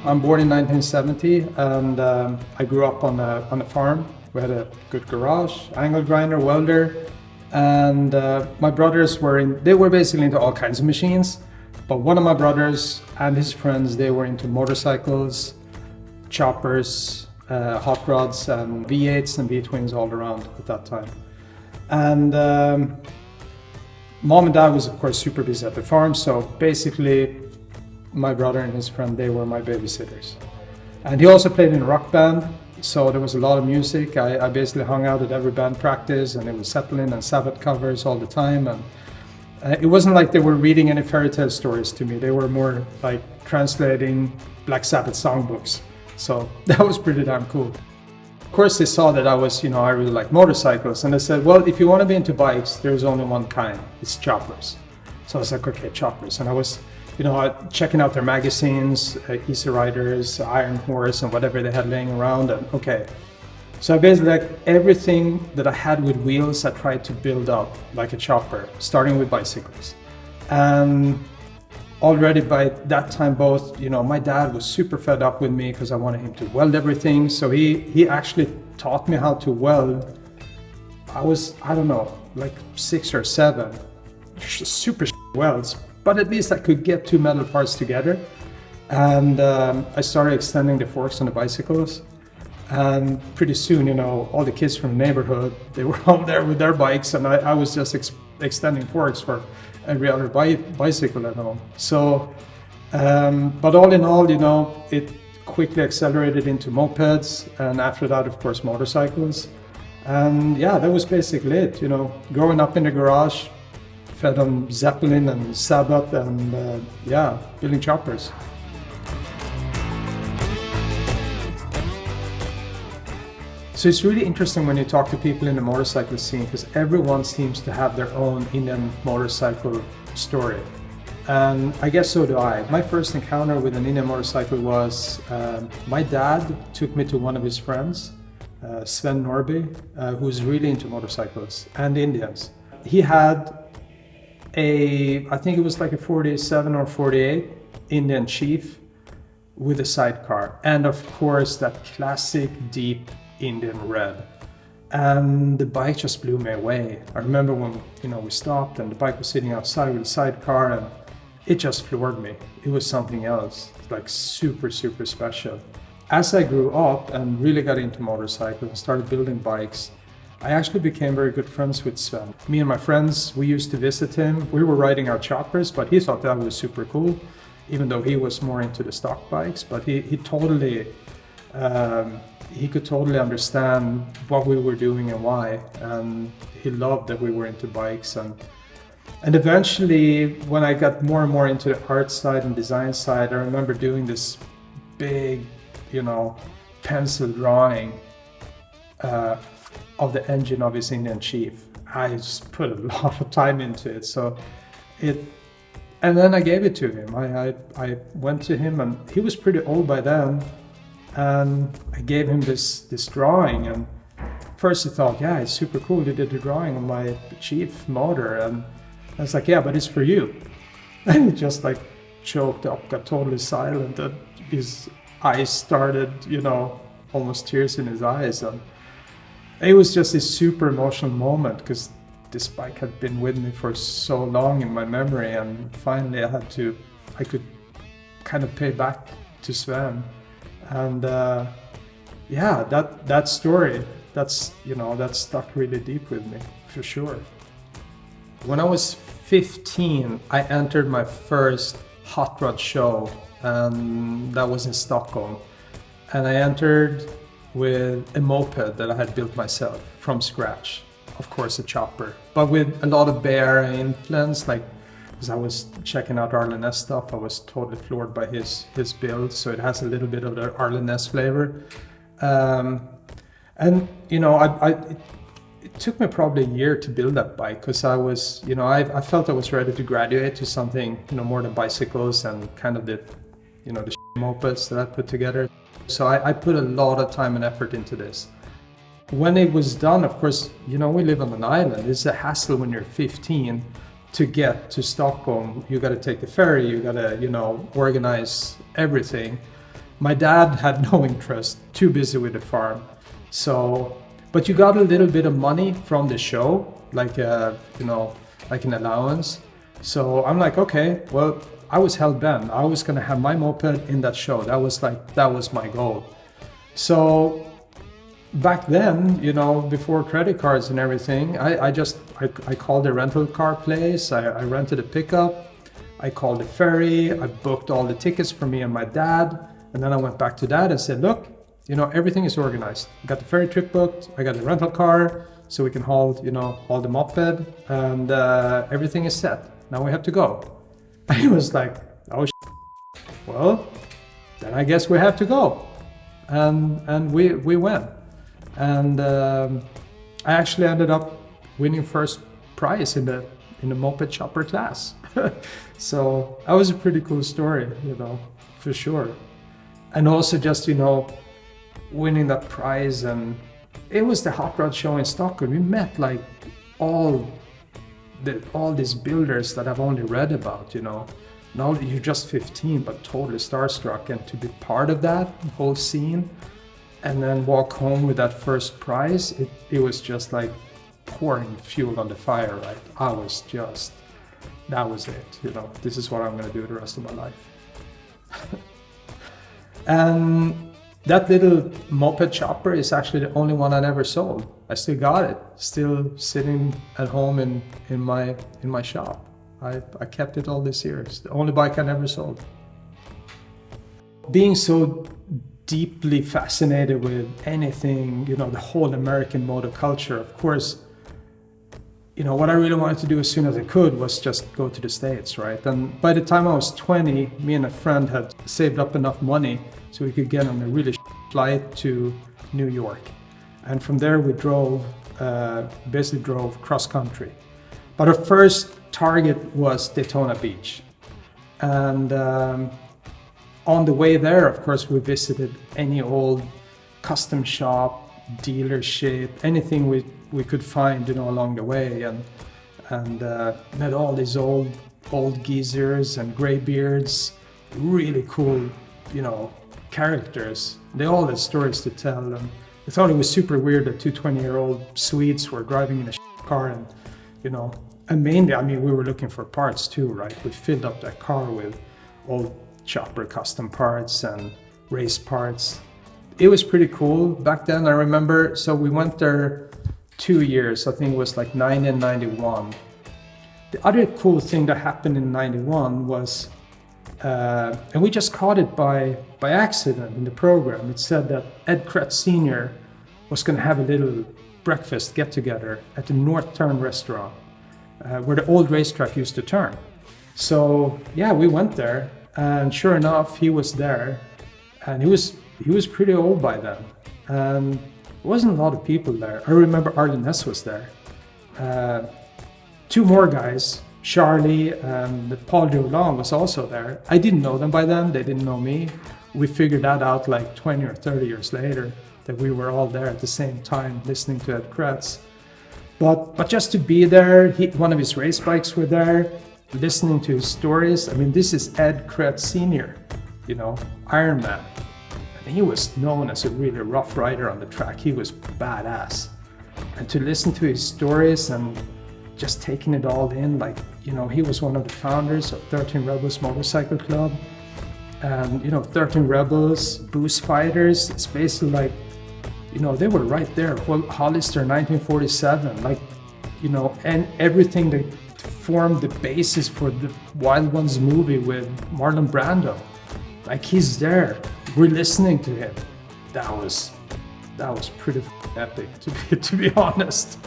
I'm born in 1970, and I grew up on a farm. We had a good garage, angle grinder, welder, and my brothers they were basically into all kinds of machines. But one of my brothers and his friends, they were into motorcycles, choppers, hot rods, and V8s and V-twins all around at that time. And mom and dad was, of course, super busy at the farm, so basically my brother and his friend, they were my babysitters. And he also played in a rock band, so there was a lot of music. I basically hung out at every band practice, and it was Zeppelin and Sabbath covers all the time. And it wasn't like they were reading any fairy tale stories to me. They were more like translating Black Sabbath songbooks. So that was pretty damn cool. Of course, they saw that I really like motorcycles, and they said, well, if you want to be into bikes, there's only one kind, it's choppers. So I was like, okay, choppers. And I was, checking out their magazines, Easy Riders, Iron Horse, and whatever they had laying around, and okay. So I basically, like, everything that I had with wheels, I tried to build up like a chopper, starting with bicycles. And already by that time, both, my dad was super fed up with me because I wanted him to weld everything. So he actually taught me how to weld. I was, like 6 or 7, super welds, but at least I could get 2 metal parts together. And I started extending the forks on the bicycles. And pretty soon, all the kids from the neighborhood, they were on there with their bikes, and I was just extending forks for every other bicycle at home. So, but all in all, it quickly accelerated into mopeds, and after that, of course, motorcycles. And yeah, that was basically it. Growing up in the garage, fed on Zeppelin and Sabbath, and building choppers. So it's really interesting when you talk to people in the motorcycle scene, because everyone seems to have their own Indian motorcycle story. And I guess so do I. My first encounter with an Indian motorcycle was my dad took me to one of his friends, Sven Norby, who's really into motorcycles and Indians. He had I think it was like a 47 or 48 Indian Chief with a sidecar. And of course, that classic deep Indian red, and the bike just blew me away. I remember when we stopped and the bike was sitting outside with a sidecar, and it just floored me. It was something else, like super special. As I grew up and really got into motorcycles and started building bikes, I actually became very good friends with Sven. Me and my friends, we used to visit him. We were riding our choppers, but he thought that was super cool, even though he was more into the stock bikes. But he could totally understand what we were doing and why, and he loved that we were into bikes. And eventually, when I got more and more into the art side and design side, I remember doing this big, pencil drawing of the engine of his Indian Chief. I just put a lot of time into it. And then I gave it to him. I went to him, and he was pretty old by then. And I gave him this drawing, and first he thought, yeah, it's super cool, you did the drawing on my Chief motor. And I was like, yeah, but it's for you. And he just like choked up, got totally silent, and his eyes started, almost tears in his eyes. And it was just this super emotional moment, because this bike had been with me for so long in my memory, and finally I could kind of pay back to Sven. And that story, that stuck really deep with me, for sure. When I was 15, I entered my first hot rod show, and that was in Stockholm. And I entered with a moped that I had built myself from scratch. Of course, a chopper, but with a lot of Bear influence, because I was checking out Arlen Ness stuff, I was totally floored by his build. So it has a little bit of the Arlen Ness flavor. It took me probably a year to build that bike, because I was, I felt I was ready to graduate to something, more than bicycles and kind of the mopeds that I put together. So I put a lot of time and effort into this. When it was done, of course, we live on an island. It's a hassle when you're 15 to get to Stockholm. You got to take the ferry, you got to, organize everything. My dad had no interest, too busy with the farm. So, but you got a little bit of money from the show, like like an allowance. So I'm like, okay, well, I was hell-bent. I was gonna have my moped in that show. That was my goal. So back then, before credit cards and everything, I called the rental car place. I rented a pickup. I called the ferry. I booked all the tickets for me and my dad. And then I went back to dad and said, look, everything is organized. I got the ferry trip booked. I got the rental car so we can haul the moped, and everything is set. Now we have to go. And he was like, oh, well, then I guess we have to go. And we went. And I actually ended up winning first prize in the moped chopper class. So that was a pretty cool story, for sure. And also just, winning that prize, and it was the hot rod show in Stockholm. We met like all these builders that I've only read about, Now you're just 15, but totally starstruck, and to be part of that whole scene and then walk home with that first prize, it was just like pouring fuel on the fire, right? That was it, this is what I'm gonna do the rest of my life. And that little moped chopper is actually the only one I never sold. I still got it, still sitting at home in my shop. I kept it all these years. The only bike I never sold. Being so deeply fascinated with anything, the whole American motor culture, of course, what I really wanted to do as soon as I could was just go to the States, right? And by the time I was 20, me and a friend had saved up enough money so we could get on a really flight to New York. And from there we basically drove cross country. But our first target was Daytona Beach. And on the way there, of course, we visited any old custom shop, dealership, anything we could find, along the way, and met all these old geezers and graybeards, really cool, characters. They all had stories to tell, and I thought it was super weird that two 20-year-old Swedes were driving in a car, and and mainly, we were looking for parts too, right? We filled up that car with old chopper custom parts and race parts. It was pretty cool back then. I remember, so we went there 2 years. I think it was like 90 and 91. The other cool thing that happened in 91 was, and we just caught it by accident in the program. It said that Ed Kretz Sr. was going to have a little breakfast get-together at the North Turn restaurant, where the old racetrack used to turn. So yeah, we went there, and sure enough, he was there, and he was pretty old by then, and there wasn't a lot of people there. I remember Arlen Ness was there. Two more guys, Charlie and Paul Jolan, was also there. I didn't know them by then, they didn't know me. We figured that out like 20 or 30 years later, that we were all there at the same time listening to Ed Kretz. But just to be there, one of his race bikes were there, listening to his stories. This is Ed Kretz Sr., Iron Man. And he was known as a really rough rider on the track. He was badass. And to listen to his stories and just taking it all in, he was one of the founders of 13 Rebels Motorcycle Club. And, 13 Rebels, Boost Fighters, it's basically like, they were right there. Well, Hollister 1947, and everything that formed the basis for the Wild Ones movie with Marlon Brando. He's there. We're listening to him. That was pretty epic, to be honest.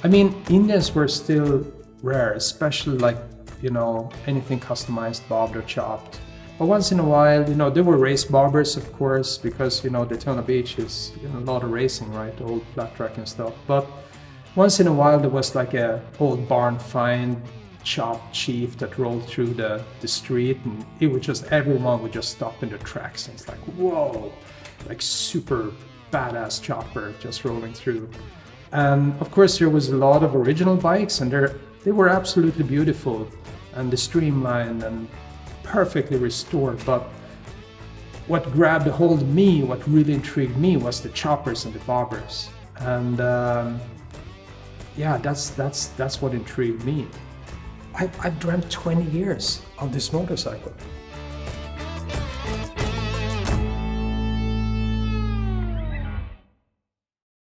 Indians were still rare, especially anything customized, bobbed or chopped. But once in a while, there were race bobbers, of course, because, Daytona Beach is a lot of racing, right? Old flat track and stuff. But once in a while, there was like a old barn find chopped chief that rolled through the street, and it would just, everyone would just stop in their tracks. And it's like, whoa, super badass chopper just rolling through. And of course, there was a lot of original bikes, and they were absolutely beautiful and streamlined and perfectly restored. But what grabbed hold of me, what really intrigued me, was the choppers and the bobbers, and yeah, that's what intrigued me. I've dreamt 20 years of this motorcycle.